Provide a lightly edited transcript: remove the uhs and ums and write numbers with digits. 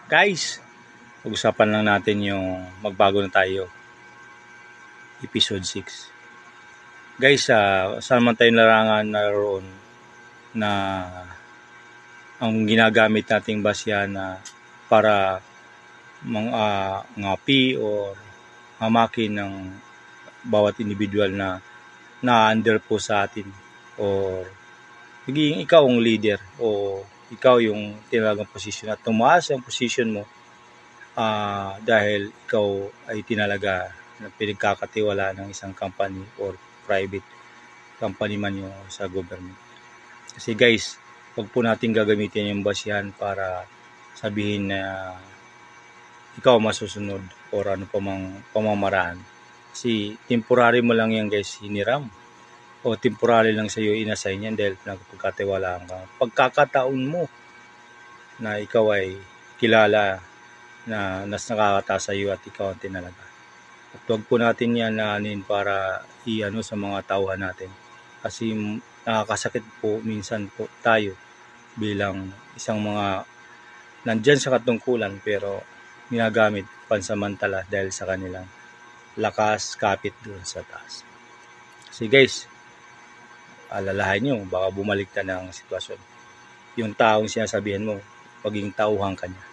Guys, pag-usapan lang natin yung magbago na tayo. Episode 6. Guys, saan man tayo larangan naroon na ang ginagamit nating basya na para ngapi o hamakin ng bawat individual na na-under po sa atin o magiging ikaw ang leader o ikaw yung tinalagang posisyon at tumaas ang posisyon mo dahil ikaw ay tinalaga na pinagkakatiwala ng isang company or private company man yung sa government. Kasi guys, wag po natin gagamitin yung basyan para sabihin na ikaw masusunod or ano pa mang pamamaraan. Kasi temporary mo lang yan guys, hiniram. O temporary lang sa iyo inassign yan dahil nagpagkatiwalaan ka. Pagkakataon mo na ikaw ay kilala na nakakataas sa iyo at ikaw ang tinalaga. At huwag po natin yan naanin para iano sa mga tauhan natin. Kasi nakakasakit po minsan po tayo bilang isang mga nandyan sa katungkulan pero ginagamit pansamantala dahil sa kanilang lakas kapit doon sa taas. Kasi guys, alalahain nyo, baka bumalik na ng sitwasyon. Yung taong sinasabihan mo, maging tauhan ka niya.